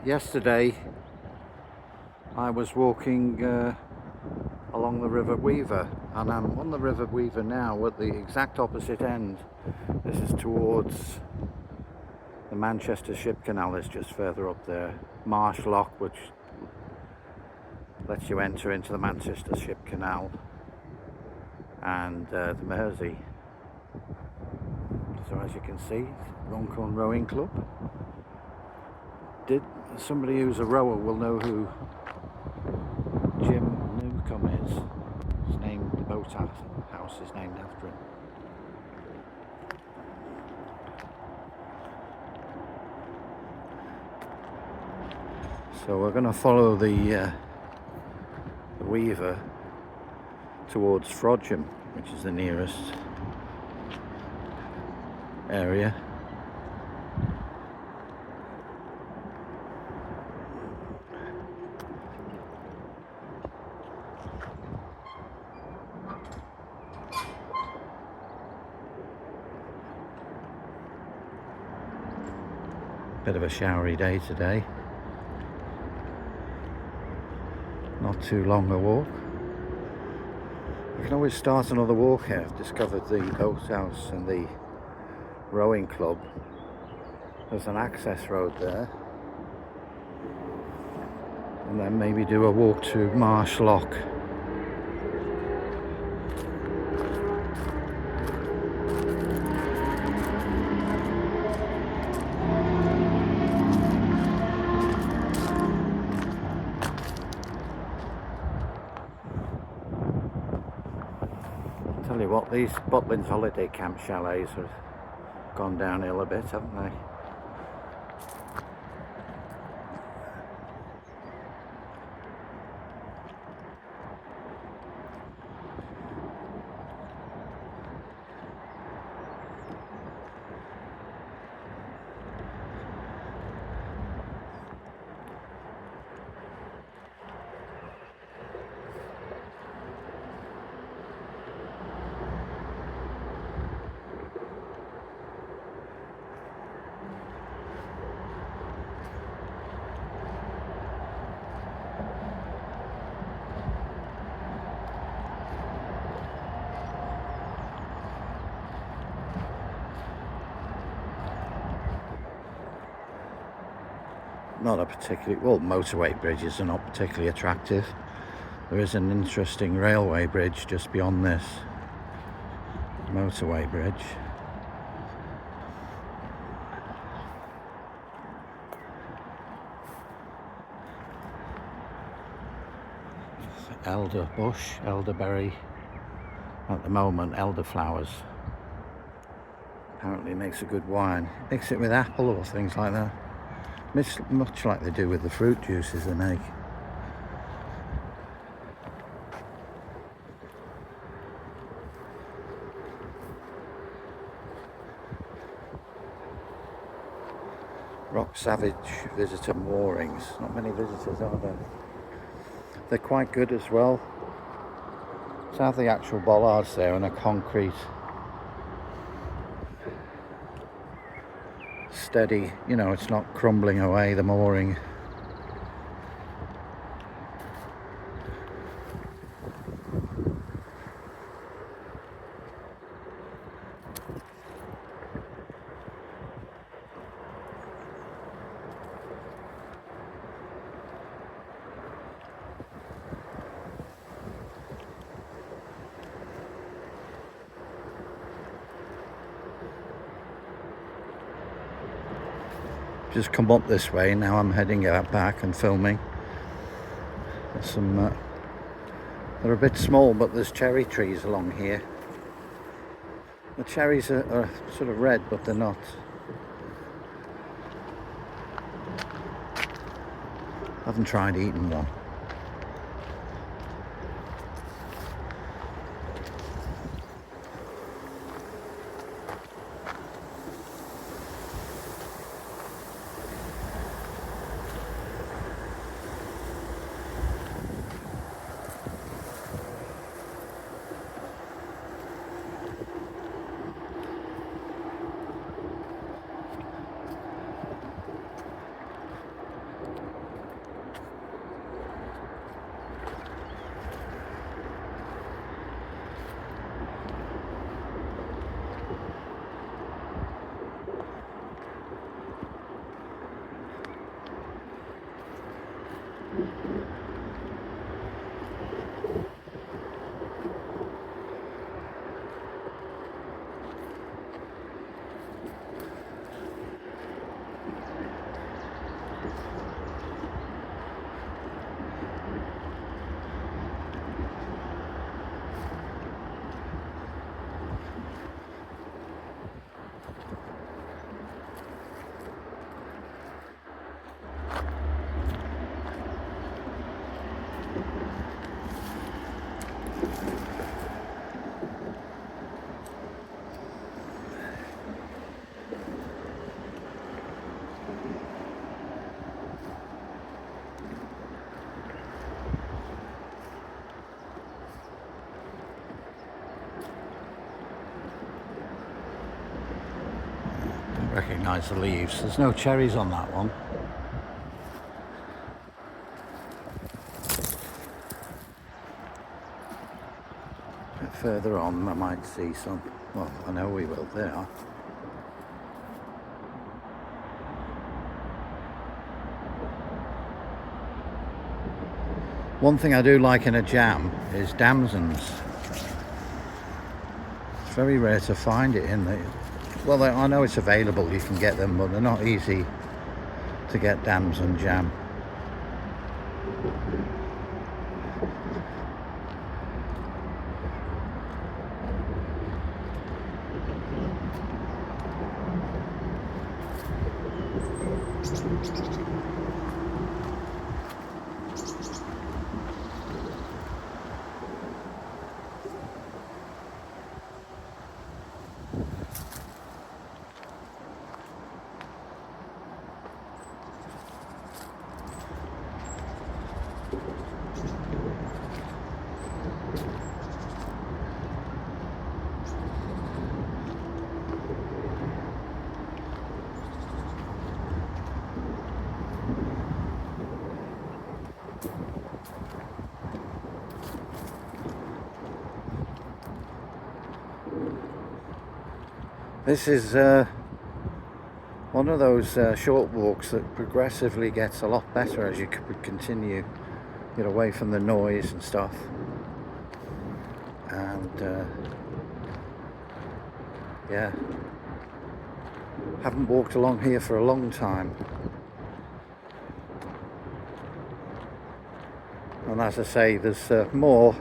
Yesterday I was walking along the River Weaver, and I'm on the River Weaver now at the exact opposite end. This is towards the Manchester Ship Canal, is just further up there. Marsh Lock, which lets you enter into the Manchester Ship Canal, and the Mersey. So as you can see, Runcorn Rowing Club. Somebody who's a rower will know who Jim Newcomb is. His name, the boathouse is named after him. So we're going to follow the Weaver towards Frodsham, which is the nearest area. Bit of a showery day today. Not too long a walk. You can always start another walk here. I've discovered the boathouse and the rowing club. There's an access road there. And then maybe do a walk to Marsh Lock. Tell you what, these Butlins holiday camp chalets have gone downhill a bit, haven't they? Not a particularly, well, motorway bridges are not particularly attractive. There is an interesting railway bridge just beyond this motorway bridge. Elder bush, elderberry, at the moment elderflowers. Apparently makes a good wine. Mix it with apple or things like that. Much like they do with the fruit juices they make. Rock Savage visitor moorings. Not many visitors, are there? They're quite good as well. To have the actual bollards there and a concrete steady, you know, it's not crumbling away, the mooring. Just come up this way, now I'm heading out back and filming. There's some, they're a bit small, but there's cherry trees along here. The cherries are sort of red, but they're not. I haven't tried eating one. Recognise the leaves. There's no cherries on that one. A bit further on I might see some. Well, I know we will. There are. One thing I do like in a jam is damsons. It's very rare to find it in the... Well, I know it's available, you can get them, but they're not easy to get damson jam. This is one of those short walks that progressively gets a lot better as you continue, get away from the noise and stuff. And yeah, haven't walked along here for a long time. And as I say, there's more.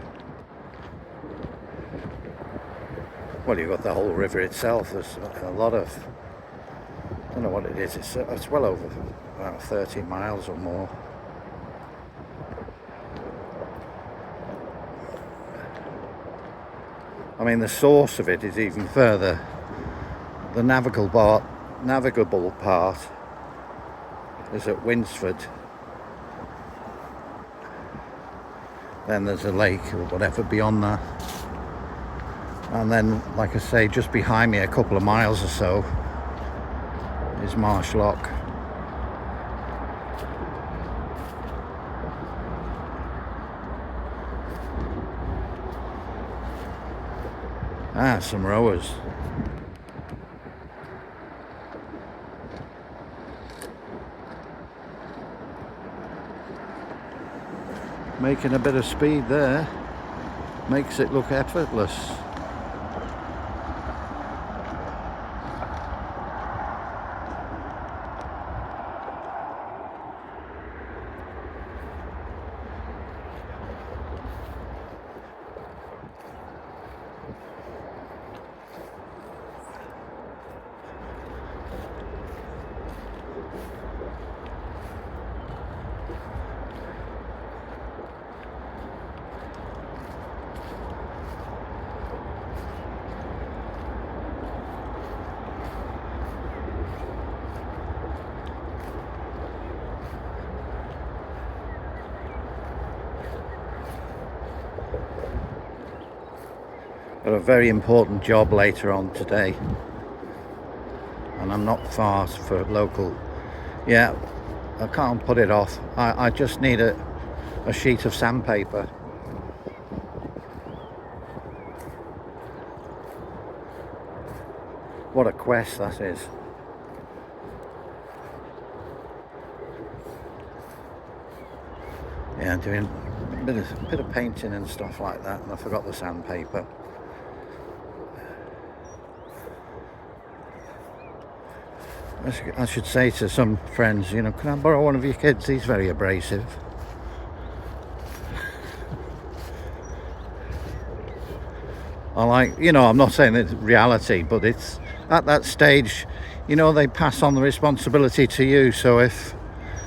Well, you've got the whole river itself. There's a lot of, I don't know what it is, it's well over about 30 miles or more. I mean, the source of it is even further. The navigable part is at Winsford. Then there's a lake or whatever beyond that. And then, like I say, just behind me a couple of miles or so is Marsh Lock. Ah, some rowers. Making a bit of speed there makes it look effortless. Got a very important job later on today, and I'm not far for local. Yeah, I can't put it off. I just need a sheet of sandpaper. What a quest that is. Yeah, doing a bit of painting and stuff like that, and I forgot the sandpaper. I should say to some friends, you know, can I borrow one of your kids? He's very abrasive. I like, you know, I'm not saying it's reality, but it's at that stage, you know, they pass on the responsibility to you. So if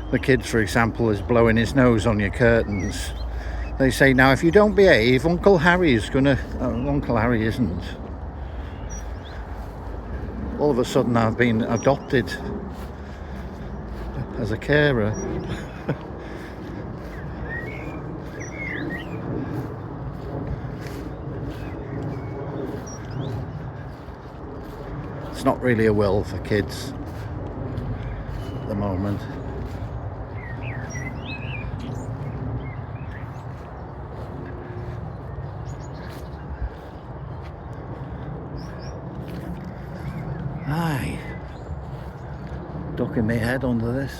the kid, for example, is blowing his nose on your curtains, they say, now if you don't behave, Uncle Harry is gonna... Uncle Harry isn't. All of a sudden I've been adopted as a carer. It's not really a will for kids at the moment. Aye, ducking my head under this.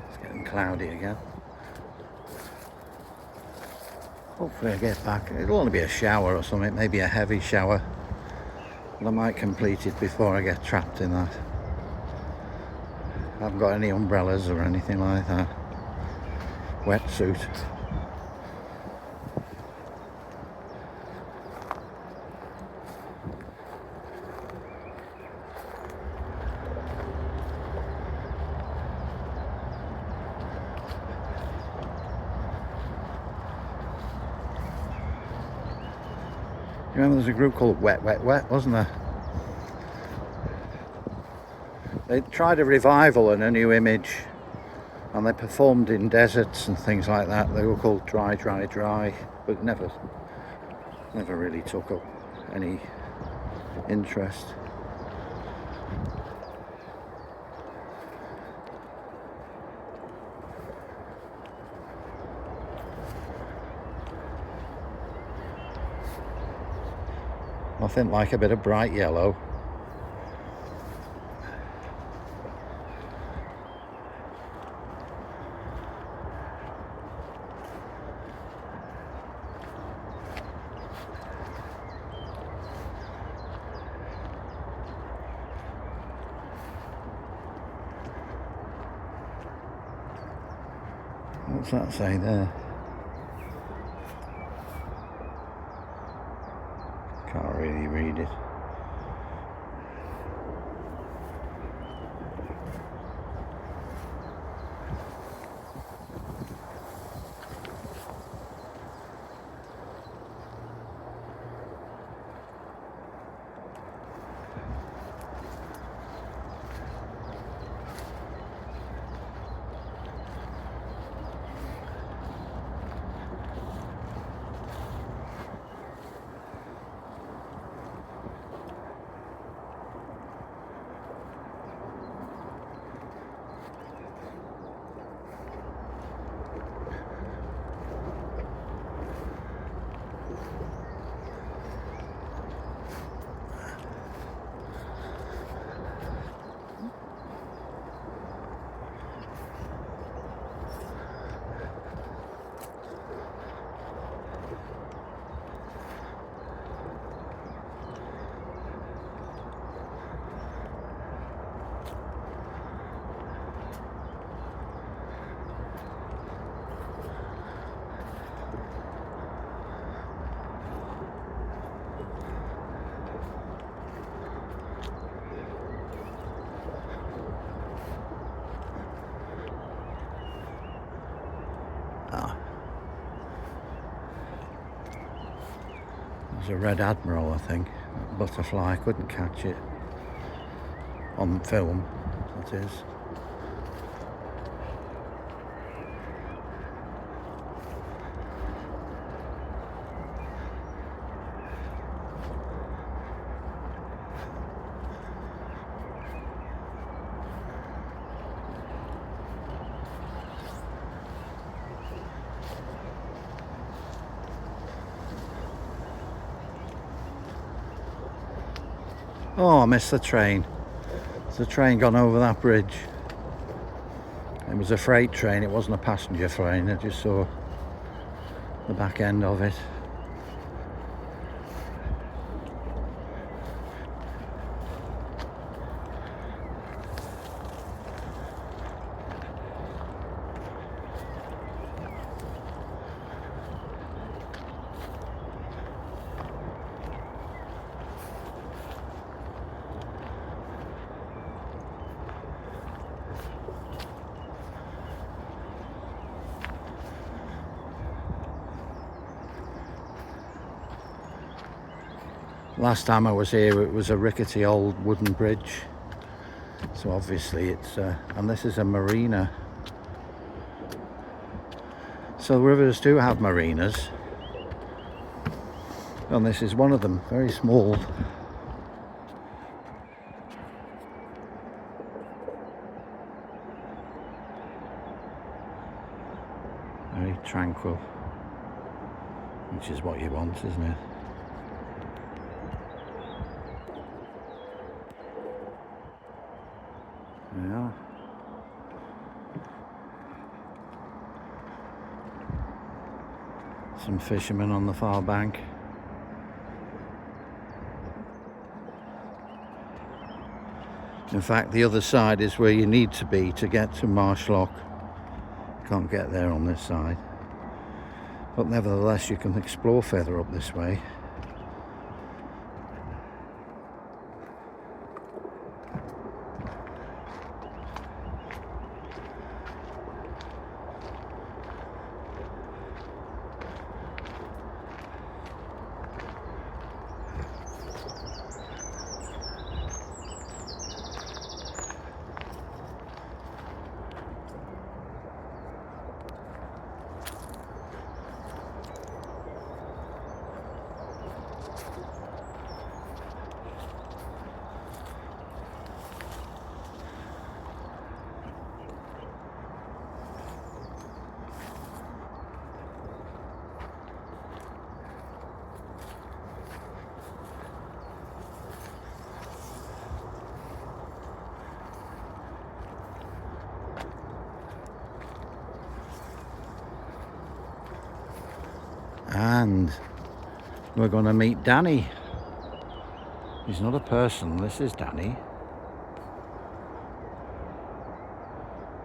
It's getting cloudy again. Hopefully I get back. It'll only be a shower or something, maybe a heavy shower. But I might complete it before I get trapped in that. I haven't got any umbrellas or anything like that. Wetsuit. You remember there's a group called Wet Wet Wet, wasn't there? They tried a revival and a new image, and they performed in deserts and things like that. They were called Dry Dry Dry, but never really took up any interest. Nothing like a bit of bright yellow. What's that say there? Can't really read it. There's a red admiral, I think. Butterfly, I couldn't catch it on film, that is. Oh, I missed the train. There's a train gone over that bridge. It was a freight train, it wasn't a passenger train. I just saw the back end of it. Last time I was here it was a rickety old wooden bridge, so obviously it's and this is a marina, so rivers do have marinas, and this is one of them, very small. Very tranquil, which is what you want, isn't it? Yeah. Some fishermen on the far bank. In fact, the other side is where you need to be to get to Marshlock. Can't get there on this side. But nevertheless, you can explore further up this way. And we're going to meet Danny. He's not a person, this is Danny.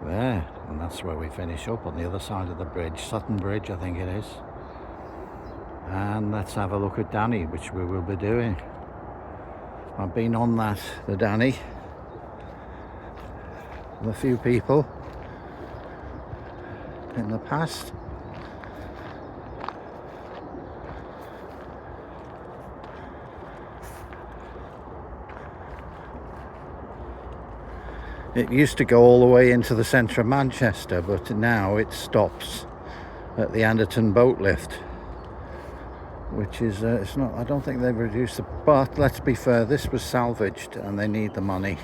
There, and that's where we finish up, on the other side of the bridge, Sutton Bridge I think it is. And let's have a look at Danny, which we will be doing. I've been on the Danny with a few people in the past. It used to go all the way into the centre of Manchester, but now it stops at the Adamson boat lift, which is, it's not, I don't think they've reduced it, but let's be fair, this was salvaged and they need the money.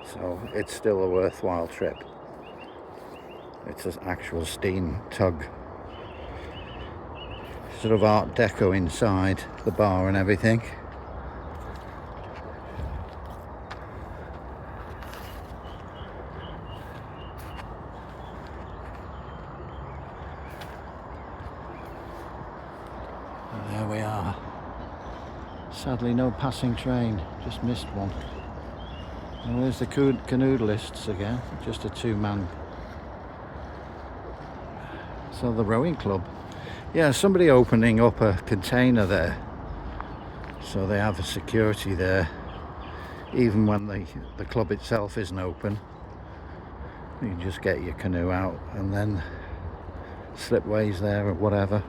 So it's still a worthwhile trip. It's an actual steam tug. Sort of Art Deco inside, the bar and everything. There we are. Sadly no passing train, just missed one. And there's the canoodlists again, just a two-man. So the rowing club. Yeah, somebody opening up a container there. So they have a security there. Even when the club itself isn't open. You can just get your canoe out and then slipways there or whatever.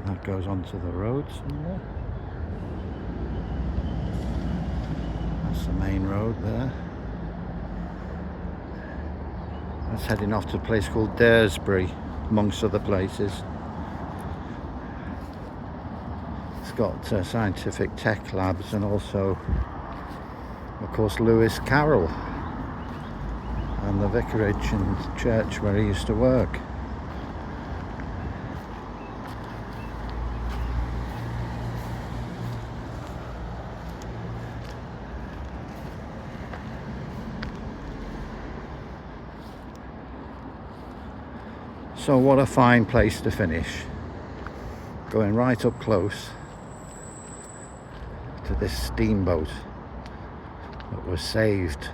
That goes onto the road somewhere. That's the main road there. That's heading off to a place called Daresbury, amongst other places. It's got scientific tech labs and also, of course, Lewis Carroll. and the vicarage and church where he used to work. So what a fine place to finish, going right up close to this steamboat that was saved.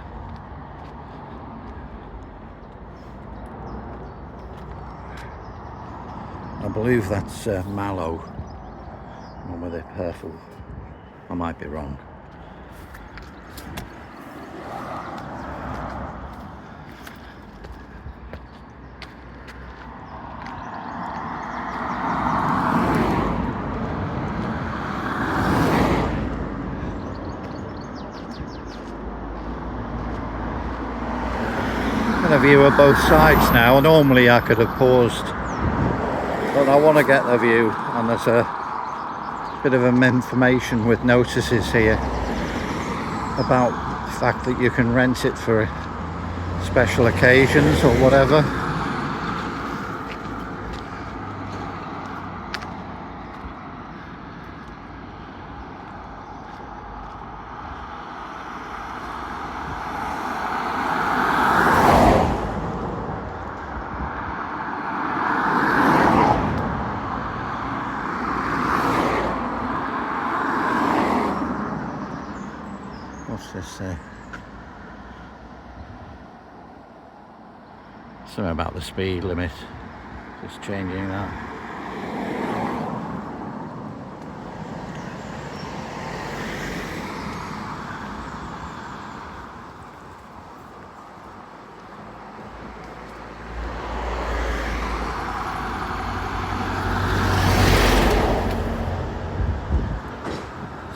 I believe that's Mallow, one with a purple. I might be wrong. A view of both sides now. Normally I could have paused, but I want to get the view, and there's a bit of information with notices here about the fact that you can rent it for special occasions or whatever. What's this say? Something about the speed limit. Just changing that.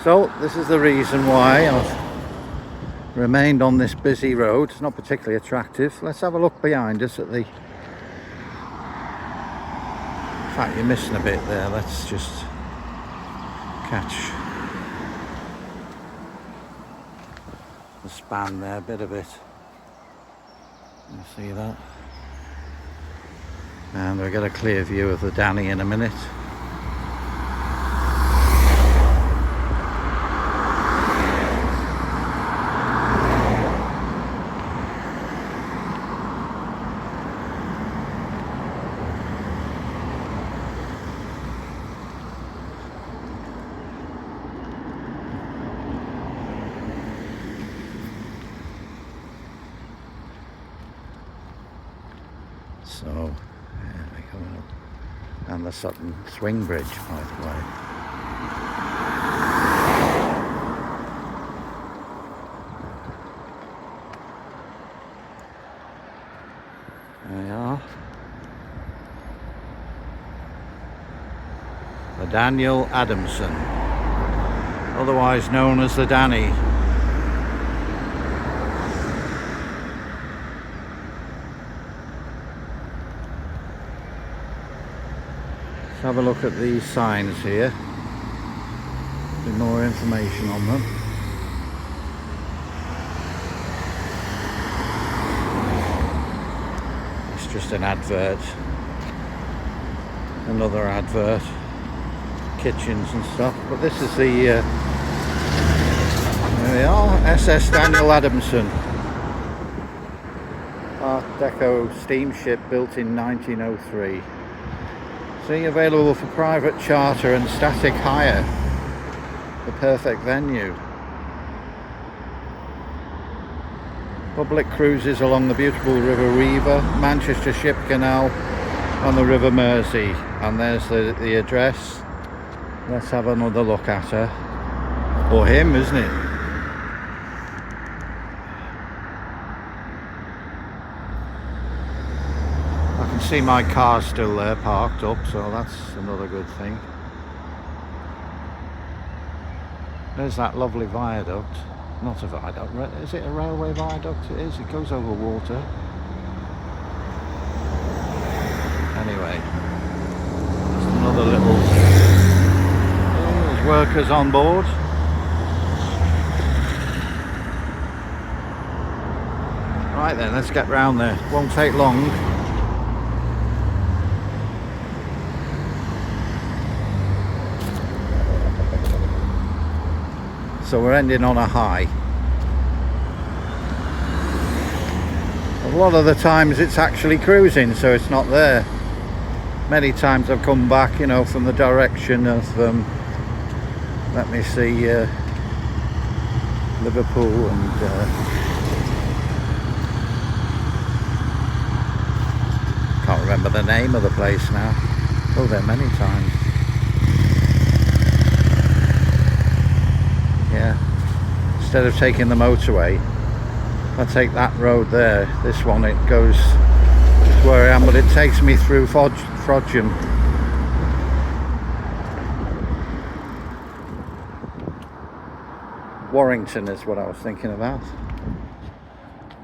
So this is the reason why I've remained on this busy road. It's not particularly attractive. Let's have a look behind us at the... In fact, you're missing a bit there. Let's just catch the span there, a bit of it. You see that? And we'll get a clear view of the Danny in a minute. So, there we go. And the Sutton swing bridge, by the way. There we are. The Daniel Adamson, otherwise known as the Danny. Let's have a look at these signs here. A bit more information on them. It's just an advert. Another advert. Kitchens and stuff. But this is the... there we are. SS Daniel Adamson. Art Deco steamship built in 1903. See, available for private charter and static hire. The perfect venue. Public cruises along the beautiful River Weaver, Manchester Ship Canal on the River Mersey. And there's the address. Let's have another look at her. Or him, isn't it? I can see my car still there parked up, so that's another good thing. There's that lovely viaduct. Not a viaduct, is it a railway viaduct? It is, it goes over water. Anyway, there's another little... there's workers on board. Right then, let's get round there. Won't take long. So we're ending on a high. A lot of the times it's actually cruising, so it's not there. Many times I've come back, you know, from the direction of, let me see, Liverpool and can't remember the name of the place now. Oh, there many times. Yeah. Instead of taking the motorway, if I take that road there, this one, it goes to where I am, but it takes me through Frodsham. Warrington is what I was thinking about.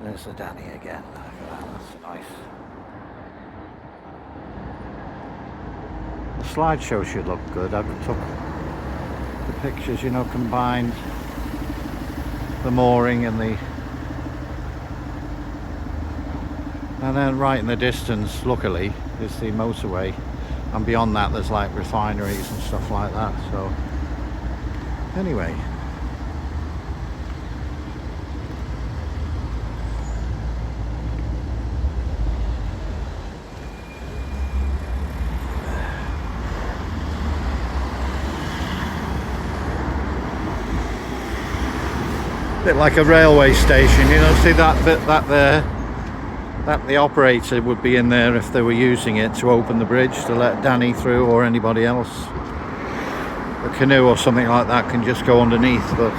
There's the Danny again. Look at that, that's nice. The slideshow should look good. I took the pictures, you know, combined the mooring and the, and then right in the distance, luckily, is the motorway, and beyond that there's like refineries and stuff like that. So anyway, bit like a railway station, you know, see that bit, that there, that the operator would be in there if they were using it to open the bridge to let Danny through, or anybody else. A canoe or something like that can just go underneath, but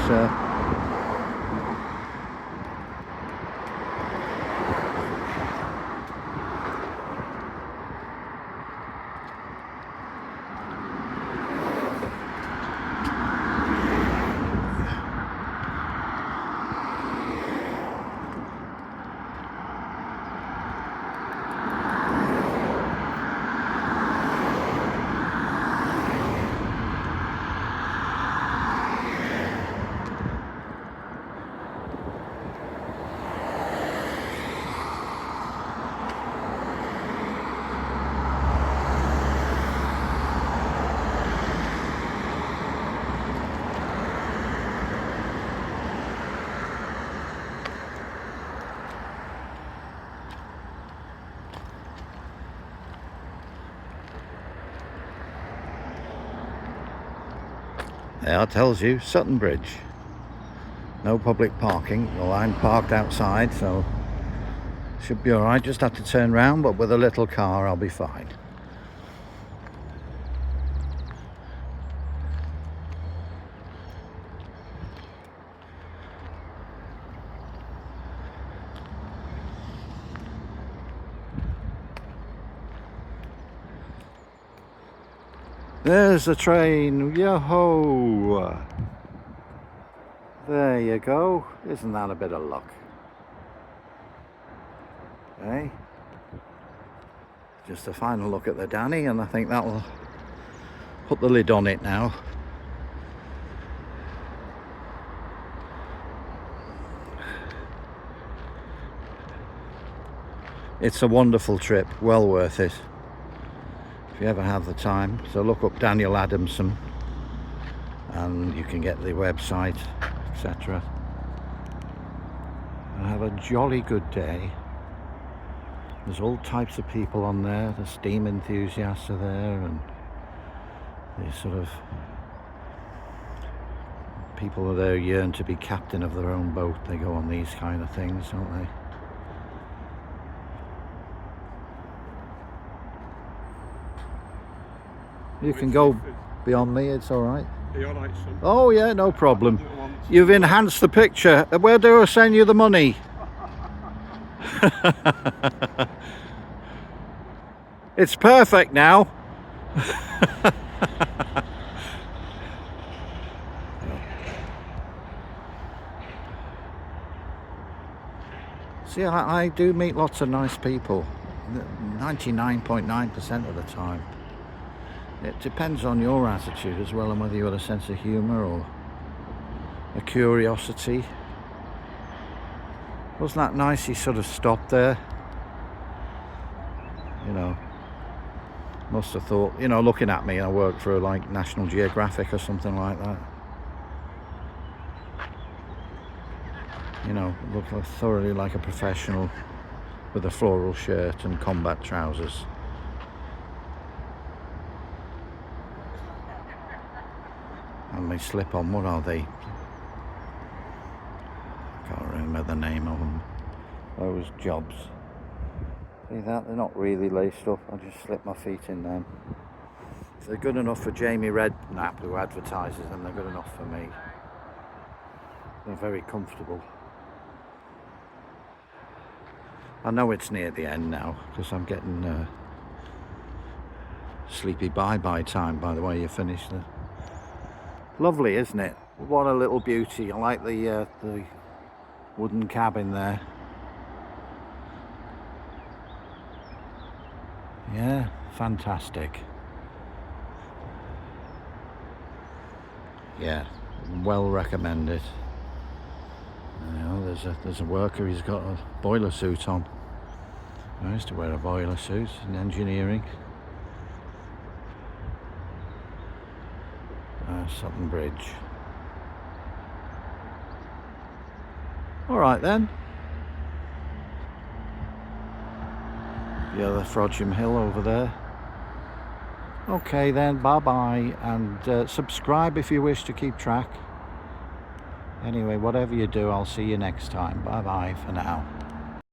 yeah, it tells you Sutton Bridge. No public parking. Well, I'm parked outside, so should be alright. Just have to turn round, but with a little car I'll be fine. There's the train, yo-ho! There you go. Isn't that a bit of luck? Hey? Just a final look at the Danny, and I think that will put the lid on it now. It's a wonderful trip, well worth it, if you ever have the time. So look up Daniel Adamson and you can get the website, etc. And have a jolly good day. There's all types of people on there. The steam enthusiasts are there, and these sort of people are there yearn to be captain of their own boat. They go on these kind of things, don't they? You can go beyond me, it's alright. Are you alright, son? Oh yeah, no problem. You've enhanced the picture. Where do I send you the money? It's perfect now. See, I do meet lots of nice people. 99.9% of the time. It depends on your attitude as well, and whether you have a sense of humour or a curiosity. Wasn't that nice? He sort of stopped there. You know, must have thought, you know, looking at me, I work for like National Geographic or something like that. You know, look thoroughly like a professional with a floral shirt and combat trousers. And they slip on, what are they? I can't remember the name of them. Those jobs. See that? They're not really laced up. I just slip my feet in them. If they're good enough for Jamie Redknapp, who advertises them, they're good enough for me. They're very comfortable. I know it's near the end now because I'm getting sleepy bye-bye time by the way you finish there. Lovely, isn't it? What a little beauty. I like the wooden cabin there. Yeah, fantastic. Yeah, well recommended. You know, there's a worker, he's got a boiler suit on. I used to wear a boiler suit in engineering. Sutton Bridge. Alright then. The other Frodsham Hill over there. Okay then, bye bye, and subscribe if you wish to keep track. Anyway, whatever you do, I'll see you next time. Bye bye for now.